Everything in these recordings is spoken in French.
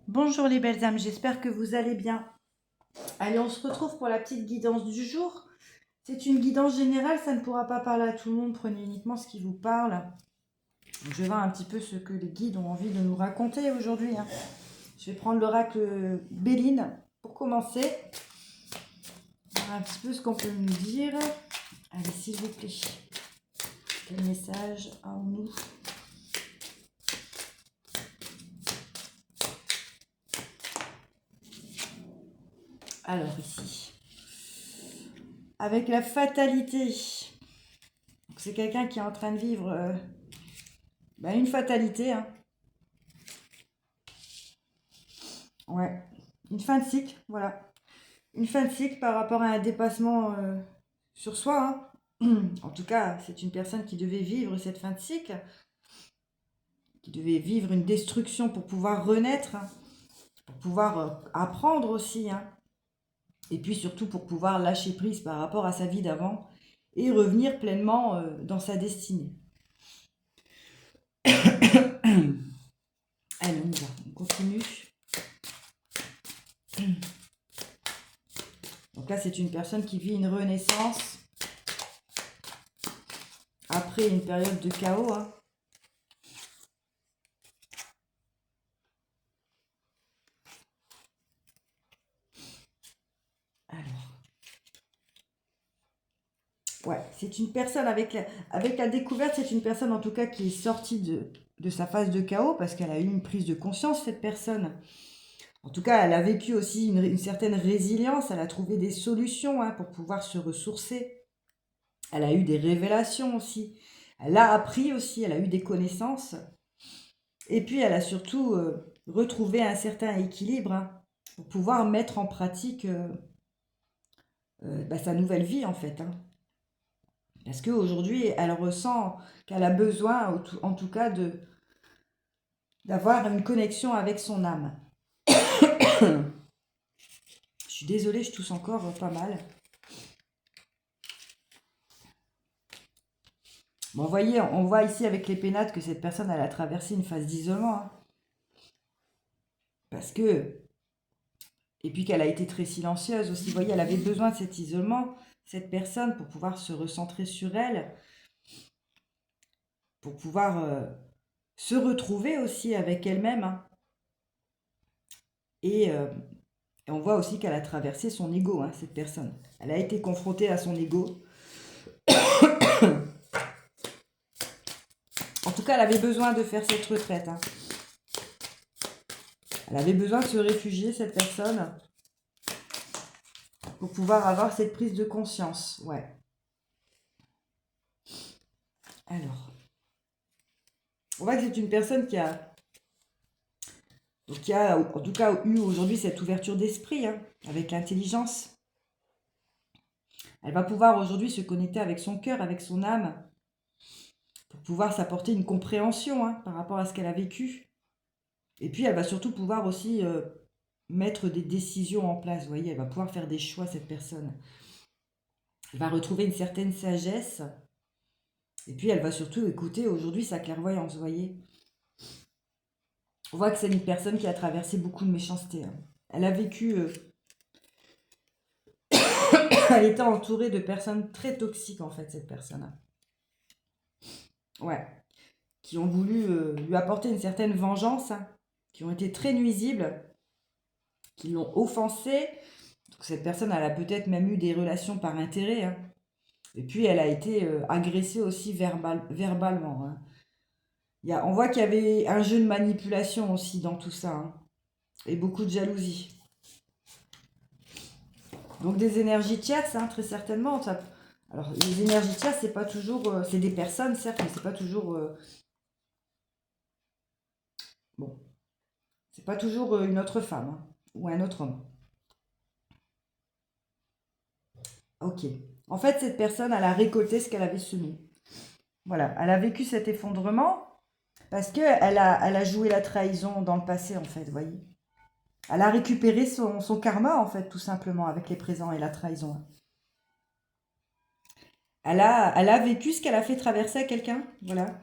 Bonjour les belles âmes, j'espère que vous allez bien. Allez, on se retrouve pour la petite guidance du jour. C'est une guidance générale, ça ne pourra pas parler à tout le monde, prenez uniquement ce qui vous parle. Je vais voir un petit peu ce que les guides ont envie de nous raconter aujourd'hui. Je vais prendre l'oracle Béline pour commencer. Voir un petit peu ce qu'on peut nous dire. Allez, s'il vous plaît. Quel message avons-nous? Alors ici, avec la fatalité, c'est quelqu'un qui est en train de vivre une fatalité. Ouais, une fin de cycle, voilà. Une fin de cycle par rapport à un dépassement sur soi. En tout cas, c'est une personne qui devait vivre cette fin de cycle, qui devait vivre une destruction pour pouvoir renaître, pour pouvoir apprendre aussi. Et puis surtout pour pouvoir lâcher prise par rapport à sa vie d'avant et revenir pleinement dans sa destinée. Allez, on continue. Donc là, c'est une personne qui vit une renaissance après une période de chaos. Alors, ouais, c'est une personne avec la découverte, c'est une personne en tout cas qui est sortie de sa phase de chaos parce qu'elle a eu une prise de conscience, cette personne. En tout cas, elle a vécu aussi une certaine résilience, elle a trouvé des solutions pour pouvoir se ressourcer. Elle a eu des révélations aussi. Elle a appris aussi, elle a eu des connaissances. Et puis, elle a surtout retrouvé un certain équilibre pour pouvoir mettre en pratique sa nouvelle vie en fait. Parce qu'aujourd'hui, elle ressent qu'elle a besoin, en tout cas, d'avoir une connexion avec son âme. Je suis désolée, je tousse encore pas mal. Bon, vous voyez, on voit ici avec les pénates que cette personne, elle a traversé une phase d'isolement. Parce que, et puis qu'elle a été très silencieuse aussi. Vous voyez, elle avait besoin de cet isolement, cette personne, pour pouvoir se recentrer sur elle, pour pouvoir se retrouver aussi avec elle-même. Et on voit aussi qu'elle a traversé son ego, cette personne. Elle a été confrontée à son ego. En tout cas, elle avait besoin de faire cette retraite. Elle avait besoin de se réfugier, cette personne, pour pouvoir avoir cette prise de conscience. Ouais. Alors, on voit que c'est une personne qui a en tout cas eu aujourd'hui cette ouverture d'esprit, avec l'intelligence. Elle va pouvoir aujourd'hui se connecter avec son cœur, avec son âme, pour pouvoir s'apporter une compréhension par rapport à ce qu'elle a vécu. Et puis, elle va surtout pouvoir aussi mettre des décisions en place. Vous voyez, elle va pouvoir faire des choix, cette personne. Elle va retrouver une certaine sagesse. Et puis, elle va surtout écouter aujourd'hui sa clairvoyance, vous voyez. On voit que c'est une personne qui a traversé beaucoup de méchanceté. Elle a vécu... elle était entourée de personnes très toxiques, en fait, cette personne. Ouais. Qui ont voulu lui apporter une certaine vengeance, qui ont été très nuisibles, qui l'ont offensée. Donc, cette personne, elle a peut-être même eu des relations par intérêt. Et puis, elle a été agressée aussi verbalement. On voit qu'il y avait un jeu de manipulation aussi dans tout ça. Et beaucoup de jalousie. Donc, des énergies tierces, très certainement. Alors, les énergies tierces, c'est pas toujours... c'est des personnes, certes, mais c'est pas toujours... bon, c'est pas toujours une autre femme ou un autre homme. Ok. En fait, cette personne, elle a récolté ce qu'elle avait semé. Voilà, elle a vécu cet effondrement parce qu'elle elle a joué la trahison dans le passé, en fait, vous voyez. Elle a récupéré son karma, en fait, tout simplement, avec les présents et la trahison. Elle a vécu ce qu'elle a fait traverser à quelqu'un, voilà.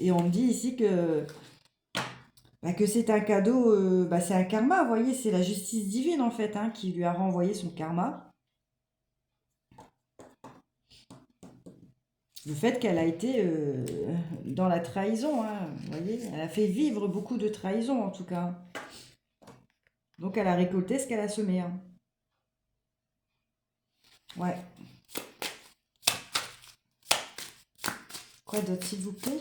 Et on me dit ici que c'est un cadeau, c'est un karma, vous voyez, c'est la justice divine en fait, hein, qui lui a renvoyé son karma. Le fait qu'elle a été dans la trahison, hein, vous voyez, elle a fait vivre beaucoup de trahison en tout cas. Donc elle a récolté ce qu'elle a semé. Hein. Ouais. Quoi d'autre, s'il vous plaît?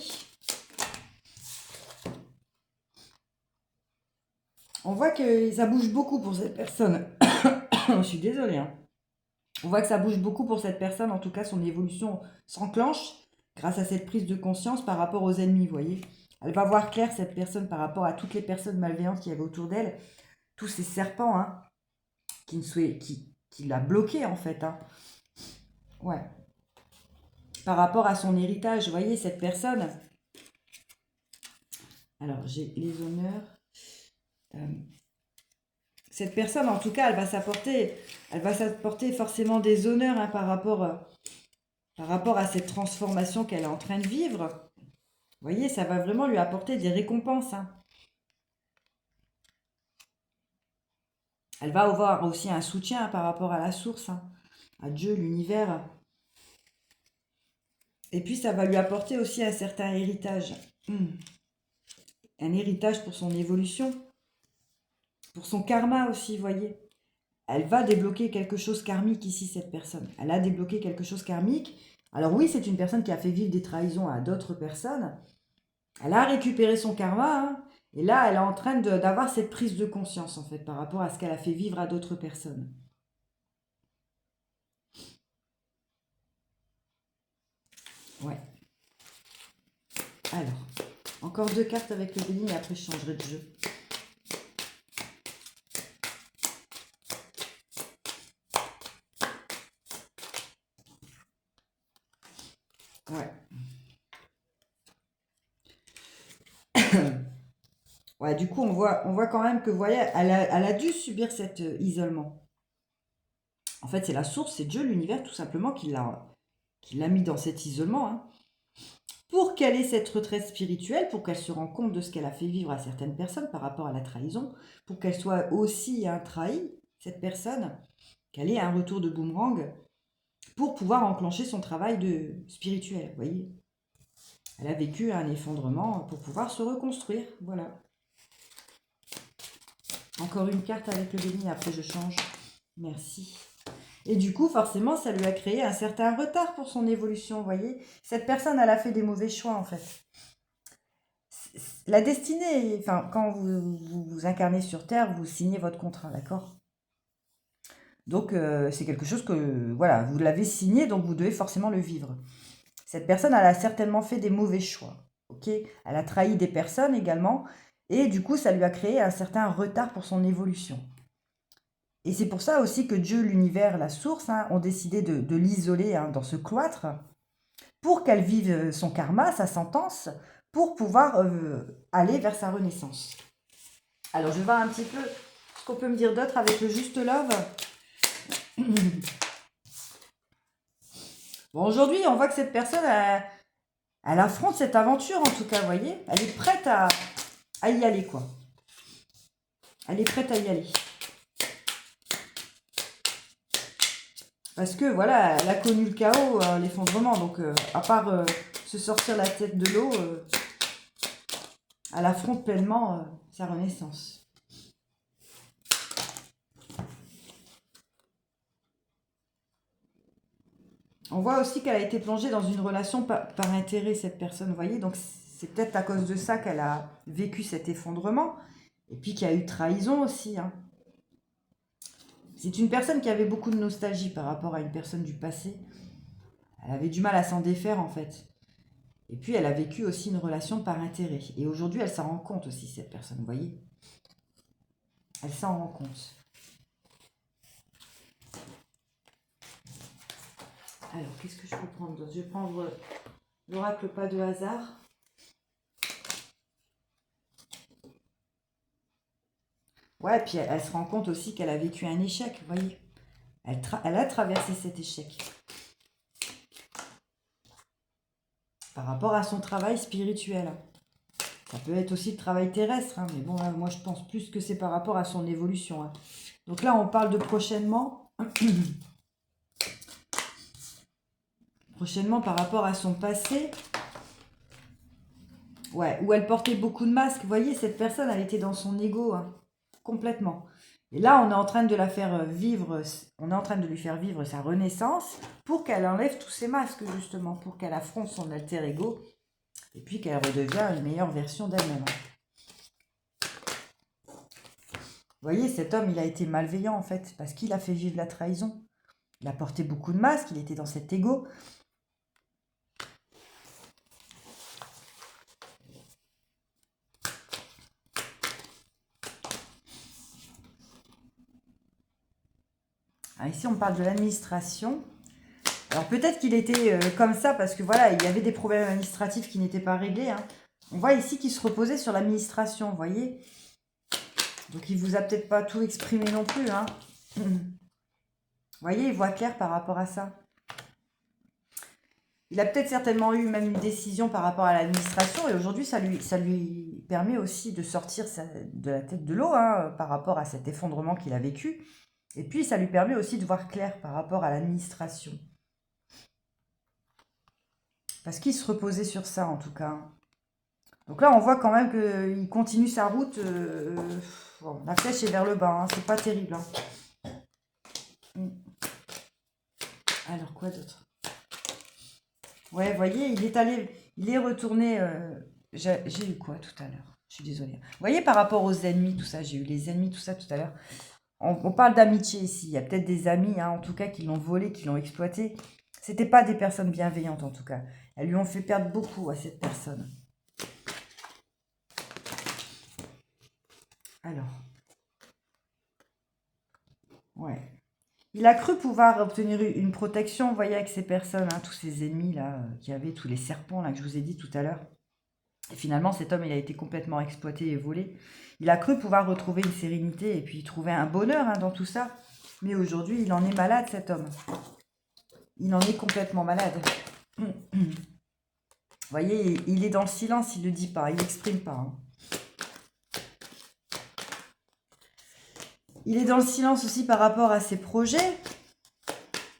On voit que ça bouge beaucoup pour cette personne. Je suis désolée. Hein. On voit que ça bouge beaucoup pour cette personne. En tout cas, son évolution s'enclenche grâce à cette prise de conscience par rapport aux ennemis, vous voyez. Elle va voir clair, cette personne, par rapport à toutes les personnes malveillantes qu'il y avait autour d'elle. Tous ces serpents, hein, qui l'a bloqué, en fait. Hein. Ouais. Par rapport à son héritage, vous voyez, cette personne... Alors, j'ai les honneurs... cette personne, en tout cas, elle va s'apporter forcément des honneurs hein, par rapport à cette transformation qu'elle est en train de vivre. Vous voyez, ça va vraiment lui apporter des récompenses. Hein. Elle va avoir aussi un soutien hein, par rapport à la source, hein, à Dieu, l'univers. Et puis, ça va lui apporter aussi un certain héritage. Un héritage pour son évolution, pour son karma aussi, vous voyez. Elle va débloquer quelque chose karmique ici, cette personne. Elle a débloqué quelque chose karmique. Alors oui, c'est une personne qui a fait vivre des trahisons à d'autres personnes. Elle a récupéré son karma. Hein, et là, elle est en train d'avoir cette prise de conscience, en fait, par rapport à ce qu'elle a fait vivre à d'autres personnes. Ouais. Alors, encore 2 cartes avec le béni et après je changerai de jeu. Ouais. Ouais, du coup, on voit quand même que, vous voyez, elle a dû subir cet isolement. En fait, c'est la source, c'est Dieu, l'univers, tout simplement, qui l'a mis dans cet isolement. Hein, pour qu'elle ait cette retraite spirituelle, pour qu'elle se rende compte de ce qu'elle a fait vivre à certaines personnes par rapport à la trahison, pour qu'elle soit aussi trahie, cette personne, qu'elle ait un retour de boomerang, pour pouvoir enclencher son travail spirituel, vous voyez. Elle a vécu un effondrement pour pouvoir se reconstruire, voilà. Encore une carte avec le béni, après je change. Merci. Et du coup, forcément, ça lui a créé un certain retard pour son évolution, vous voyez. Cette personne, elle a fait des mauvais choix, en fait. La destinée, enfin, quand vous incarnez sur Terre, vous signez votre contrat, d'accord? Donc, c'est quelque chose que, voilà, vous l'avez signé, donc vous devez forcément le vivre. Cette personne, elle a certainement fait des mauvais choix, ok? Elle a trahi des personnes également, et du coup, ça lui a créé un certain retard pour son évolution. Et c'est pour ça aussi que Dieu, l'univers, la source, hein, ont décidé de l'isoler hein, dans ce cloître, pour qu'elle vive son karma, sa sentence, pour pouvoir aller vers sa renaissance. Alors, je vais voir un petit peu ce qu'on peut me dire d'autre avec le juste love. Bon, aujourd'hui, on voit que cette personne, elle affronte cette aventure, en tout cas, vous voyez. Elle est prête à y aller, quoi. Elle est prête à y aller. Parce que, voilà, elle a connu le chaos, l'effondrement. Donc, à part se sortir la tête de l'eau, elle affronte pleinement sa renaissance. On voit aussi qu'elle a été plongée dans une relation par intérêt, cette personne, vous voyez. Donc, c'est peut-être à cause de ça qu'elle a vécu cet effondrement. Et puis qu'il y a eu trahison aussi. Hein. C'est une personne qui avait beaucoup de nostalgie par rapport à une personne du passé. Elle avait du mal à s'en défaire, en fait. Et puis, elle a vécu aussi une relation par intérêt. Et aujourd'hui, elle s'en rend compte aussi, cette personne, vous voyez. Elle s'en rend compte. Alors, qu'est-ce que je peux prendre d'autre? Je vais prendre l'oracle pas de hasard. Ouais, puis elle se rend compte aussi qu'elle a vécu un échec, vous voyez. Elle a traversé cet échec. par rapport à son travail spirituel. Ça peut être aussi le travail terrestre, hein, mais bon, là, moi je pense plus que c'est par rapport à son évolution. Hein. Donc là, on parle de prochainement. Prochainement par rapport à son passé. Ouais, où elle portait beaucoup de masques. Vous voyez, cette personne, elle était dans son ego, hein, complètement. Et là, on est en train de la faire vivre, on est en train de lui faire vivre sa renaissance pour qu'elle enlève tous ses masques, justement, pour qu'elle affronte son alter ego et puis qu'elle redevienne une meilleure version d'elle-même. Vous voyez, cet homme, il a été malveillant, en fait, parce qu'il a fait vivre la trahison. Il a porté beaucoup de masques, il était dans cet ego. Ici, on parle de l'administration. Alors, peut-être qu'il était comme ça parce que, voilà, il y avait des problèmes administratifs qui n'étaient pas réglés. Hein. On voit ici qu'il se reposait sur l'administration, vous voyez. Donc, il ne vous a peut-être pas tout exprimé non plus. Hein. Vous voyez, il voit clair par rapport à ça. Il a peut-être certainement eu même une décision par rapport à l'administration. Et aujourd'hui, ça lui permet aussi de sortir de la tête de l'eau hein, par rapport à cet effondrement qu'il a vécu. Et puis, ça lui permet aussi de voir clair par rapport à l'administration. Parce qu'il se reposait sur ça, en tout cas. Donc là, on voit quand même qu'il continue sa route. Bon, la flèche est vers le bas, hein, c'est pas terrible. Hein. Alors, quoi d'autre? Ouais, vous voyez, il est retourné... j'ai eu quoi tout à l'heure? Je suis désolée. Vous voyez, par rapport aux ennemis, tout ça, j'ai eu les ennemis, tout ça, tout à l'heure. On parle d'amitié ici. Il y a peut-être des amis, hein, en tout cas, qui l'ont volé, qui l'ont exploité. C'était pas des personnes bienveillantes, en tout cas. Elles lui ont fait perdre beaucoup à cette personne. Alors. Ouais. Il a cru pouvoir obtenir une protection, vous voyez, avec ces personnes, hein, tous ces ennemis-là, qui avaient tous les serpents, là, que je vous ai dit tout à l'heure. Et finalement, cet homme, il a été complètement exploité et volé. Il a cru pouvoir retrouver une sérénité et puis trouver un bonheur hein, dans tout ça. Mais aujourd'hui, il en est malade, cet homme. Il en est complètement malade. Vous voyez, il est dans le silence, il ne le dit pas, il n'exprime pas. Hein. Il est dans le silence aussi par rapport à ses projets.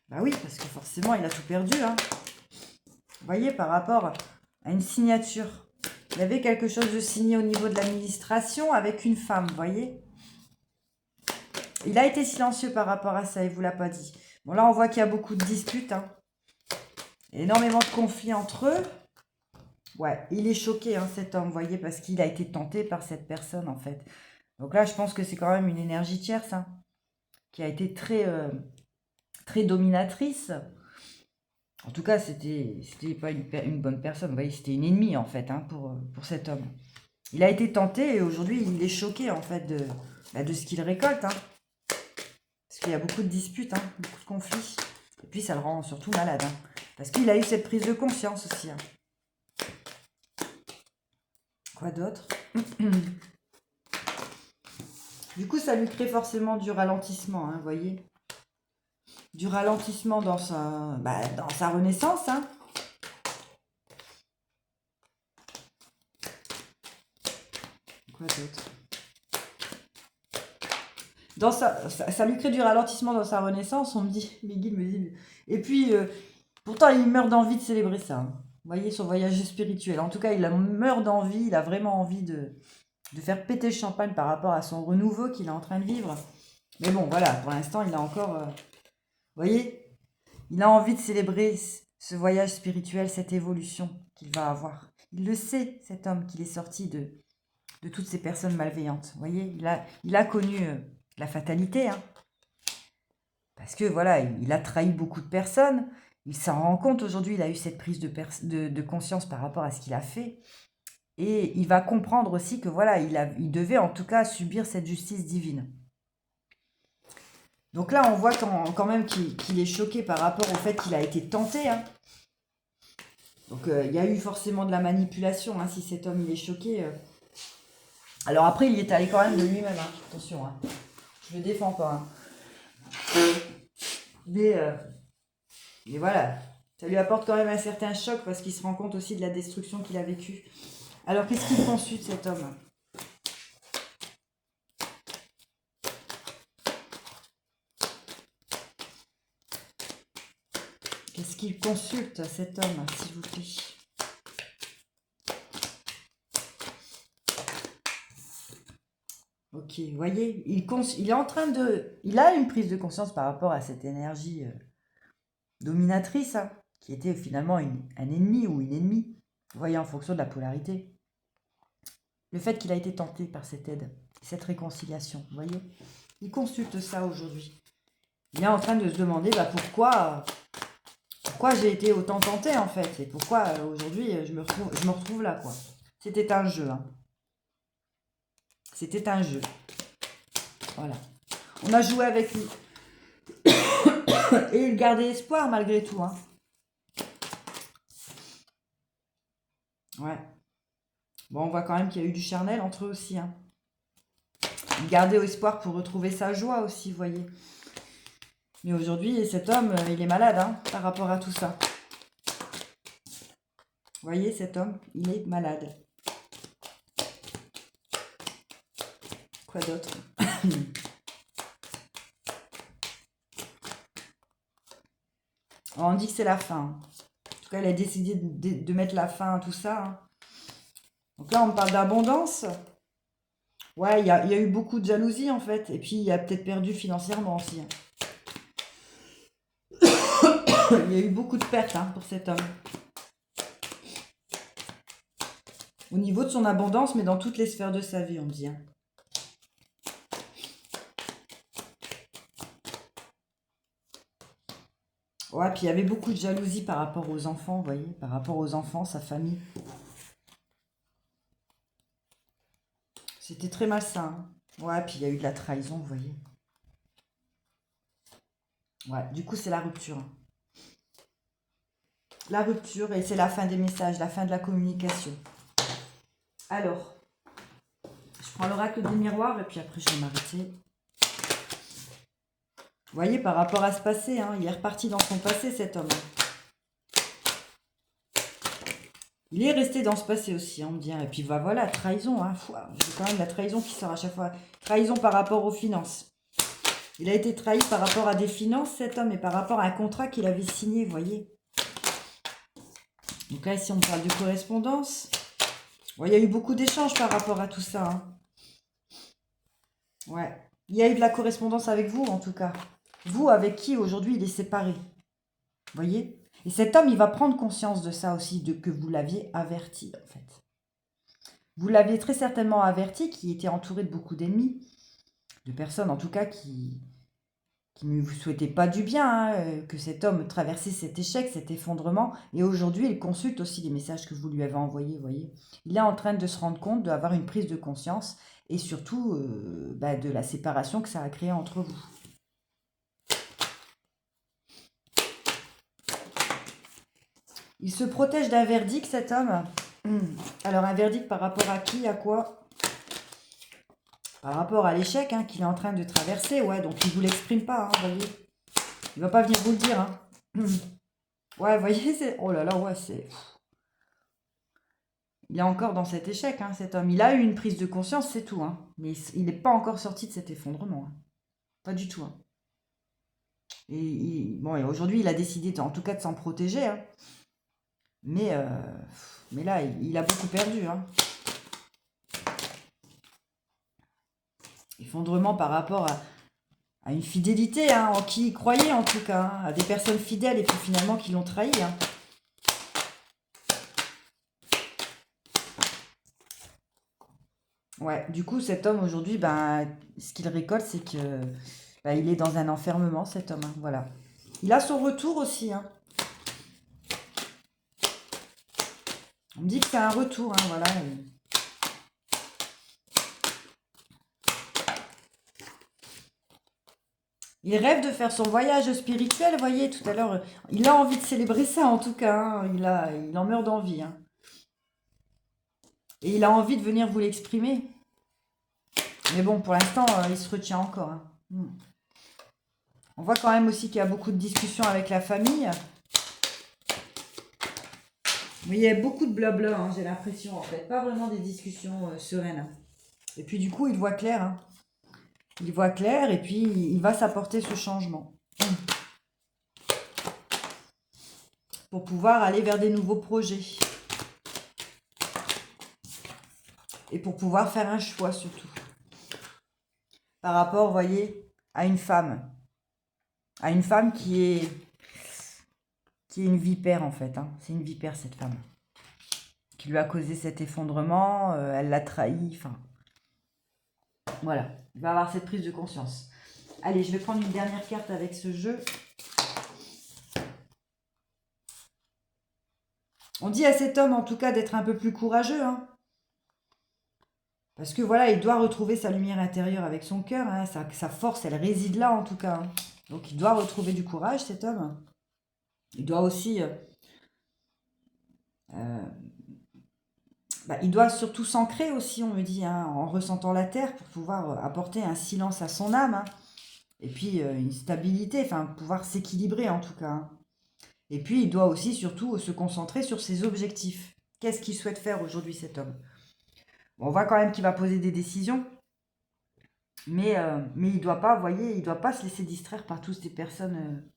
Bah oui, parce que forcément, il a tout perdu. Hein. Vous voyez, par rapport à une signature. Il y avait quelque chose de signé au niveau de l'administration avec une femme, vous voyez. Il a été silencieux par rapport à ça, il ne vous l'a pas dit. Bon, là, on voit qu'il y a beaucoup de disputes. Hein. Énormément de conflits entre eux. Ouais, il est choqué, hein, cet homme, vous voyez, parce qu'il a été tenté par cette personne, en fait. Donc là, je pense que c'est quand même une énergie tierce, hein, qui a été très, très dominatrice. En tout cas, c'était pas une bonne personne, vous voyez, c'était une ennemie, en fait, hein, pour cet homme. Il a été tenté et aujourd'hui, il est choqué, en fait, de ce qu'il récolte, hein. Parce qu'il y a beaucoup de disputes, hein, beaucoup de conflits. Et puis, ça le rend surtout malade, hein, parce qu'il a eu cette prise de conscience aussi. Hein. Quoi d'autre? Du coup, ça lui crée forcément du ralentissement, hein, vous voyez. Du ralentissement dans sa renaissance. Hein. Quoi d'autre? Ça lui crée du ralentissement dans sa renaissance, on me dit, mes guides me disent. Et puis, pourtant, il meurt d'envie de célébrer ça. Hein. Vous voyez, son voyage spirituel. En tout cas, il meurt d'envie, il a vraiment envie de faire péter le champagne par rapport à son renouveau qu'il est en train de vivre. Mais bon, voilà, pour l'instant, il a encore... vous voyez, il a envie de célébrer ce voyage spirituel, cette évolution qu'il va avoir. Il le sait, cet homme, qu'il est sorti de toutes ces personnes malveillantes. Vous voyez, il a connu la fatalité. Hein. Parce que, voilà, il a trahi beaucoup de personnes. Il s'en rend compte aujourd'hui, il a eu cette prise de conscience par rapport à ce qu'il a fait. Et il va comprendre aussi que, voilà, il devait en tout cas subir cette justice divine. Donc là, on voit quand même qu'il est choqué par rapport au fait qu'il a été tenté. Hein. Donc, il y a eu forcément de la manipulation, hein, si cet homme il est choqué. Alors après, il y est allé quand même de lui-même. Hein. Attention, hein. Je le défends pas. Hein. Mais voilà, Ça lui apporte quand même un certain choc parce qu'il se rend compte aussi de la destruction qu'il a vécue. Alors, qu'est-ce qu'il consulte, cet homme? Qu'est-ce qu'il consulte, cet homme, s'il vous plaît? Ok, vous voyez, il est en train de... Il a une prise de conscience par rapport à cette énergie dominatrice, hein, qui était finalement un ennemi ou une ennemie. Vous voyez, en fonction de la polarité. Le fait qu'il a été tenté par cette aide, cette réconciliation, vous voyez. Il consulte ça aujourd'hui. Il est en train de se demander pourquoi j'ai été autant tenté, en fait. Et pourquoi aujourd'hui je me retrouve là, quoi. C'était un jeu, hein. C'était un jeu. Voilà. On a joué avec lui. Et il gardait espoir malgré tout, hein. Ouais. Bon, on voit quand même qu'il y a eu du charnel entre eux aussi, hein. Il gardait espoir pour retrouver sa joie aussi, vous voyez. Mais aujourd'hui, cet homme, il est malade, hein, par rapport à tout ça. Vous voyez, cet homme, il est malade. Quoi d'autre? On dit que c'est la fin. En tout cas, il a décidé de mettre la fin à tout ça, hein. Donc là, on parle d'abondance. Ouais, il y a eu beaucoup de jalousie, en fait. Et puis, il a peut-être perdu financièrement aussi, hein. Il y a eu beaucoup de pertes, hein, pour cet homme. Au niveau de son abondance, mais dans toutes les sphères de sa vie, on me dit, hein. Ouais, puis il y avait beaucoup de jalousie par rapport aux enfants, vous voyez, par rapport aux enfants, sa famille. C'était très malsain, hein. Ouais, puis il y a eu de la trahison, vous voyez. Ouais, du coup, c'est la rupture, hein. La rupture, et c'est la fin des messages, la fin de la communication. Alors, je prends l'oracle des miroirs, et puis après, je vais m'arrêter. Vous voyez, par rapport à ce passé, hein, il est reparti dans son passé, cet homme. Il est resté dans ce passé aussi, hein, on me dit. Et puis voilà, trahison, hein. J'ai quand même la trahison qui sort à chaque fois. Trahison par rapport aux finances. Il a été trahi par rapport à des finances, cet homme, et par rapport à un contrat qu'il avait signé, vous voyez. Donc là, ici, on parle de correspondance. Bon, il y a eu beaucoup d'échanges par rapport à tout ça, hein. Ouais. Il y a eu de la correspondance avec vous, en tout cas. Vous, avec qui, aujourd'hui, il est séparé. Vous voyez? Et cet homme, il va prendre conscience de ça aussi, de que vous l'aviez averti, en fait. Vous l'aviez très certainement averti, qui était entouré de beaucoup d'ennemis, de personnes, en tout cas, qui ne vous souhaitaient pas du bien, hein, que cet homme traversait cet échec, cet effondrement. Et aujourd'hui, il consulte aussi les messages que vous lui avez envoyés, vous voyez. Il est en train de se rendre compte, d'avoir une prise de conscience, et surtout de la séparation que ça a créé entre vous. Il se protège d'un verdict, cet homme. Alors, un verdict par rapport à qui, à quoi? Par rapport à l'échec, hein, qu'il est en train de traverser, ouais, donc il ne vous l'exprime pas, hein, vous voyez. Il ne va pas venir vous le dire, hein. Ouais, vous voyez, c'est... Oh là là, ouais, c'est... Il est encore dans cet échec, hein, cet homme. Il a eu une prise de conscience, c'est tout, hein. Mais il n'est pas encore sorti de cet effondrement, hein. Pas du tout, hein. Bon, et aujourd'hui, il a décidé, en tout cas, de s'en protéger, hein. Mais là, il a beaucoup perdu, hein. Effondrement par rapport à une fidélité, hein, en qui il croyait, en tout cas, hein, à des personnes fidèles, et puis finalement qui l'ont trahi, hein. Ouais, du coup, cet homme, aujourd'hui, ce qu'il récolte, c'est que il est dans un enfermement, cet homme, hein, voilà. Il a son retour aussi, hein. On me dit que c'est un retour, hein, voilà. Il rêve de faire son voyage spirituel, vous voyez, tout à l'heure. Il a envie de célébrer ça, en tout cas, hein. Il en meurt d'envie, hein. Et il a envie de venir vous l'exprimer. Mais bon, pour l'instant, il se retient encore, hein. On voit quand même aussi qu'il y a beaucoup de discussions avec la famille. Il y a beaucoup de blabla, hein, j'ai l'impression, en fait. Pas vraiment des discussions sereines. Et puis, du coup, il voit clair. Hein. Il voit clair et puis il va s'apporter ce changement. Pour pouvoir aller vers des nouveaux projets. Et pour pouvoir faire un choix, surtout. Par rapport, vous voyez, à une femme. À une femme qui est une vipère, en fait. Hein. C'est une vipère, cette femme. Qui lui a causé cet effondrement. Elle l'a trahi. Enfin, voilà. Il va avoir cette prise de conscience. Allez, je vais prendre une dernière carte avec ce jeu. On dit à cet homme, en tout cas, d'être un peu plus courageux. Hein. Parce que voilà, il doit retrouver sa lumière intérieure avec son cœur. Hein. Sa force, elle réside là, en tout cas. Hein. Donc, il doit retrouver du courage, cet homme. Il doit aussi... il doit surtout s'ancrer aussi, on me dit, hein, en ressentant la terre pour pouvoir apporter un silence à son âme. Hein. Et puis, une stabilité, enfin, pouvoir s'équilibrer, en tout cas. Hein. Et puis, il doit aussi, surtout, se concentrer sur ses objectifs. Qu'est-ce qu'il souhaite faire aujourd'hui, cet homme? Bon, on voit quand même qu'il va poser des décisions. Mais il ne doit pas, vous voyez, il doit pas se laisser distraire par toutes ces personnes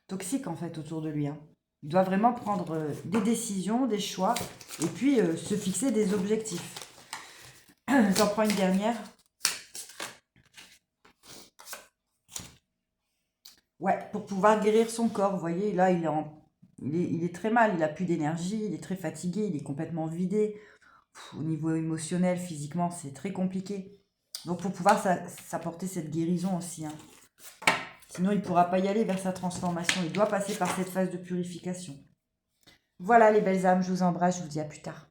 toxiques, en fait, autour de lui. Hein. Il doit vraiment prendre des décisions, des choix, et puis se fixer des objectifs. J'en prends une dernière. Ouais, pour pouvoir guérir son corps, vous voyez, là, il est très mal, il n'a plus d'énergie, il est très fatigué, il est complètement vidé. Au niveau émotionnel, physiquement, c'est très compliqué. Donc, pour pouvoir s'apporter cette guérison aussi. Hein. Sinon, il ne pourra pas y aller vers sa transformation. Il doit passer par cette phase de purification. Voilà les belles âmes, je vous embrasse, je vous dis à plus tard.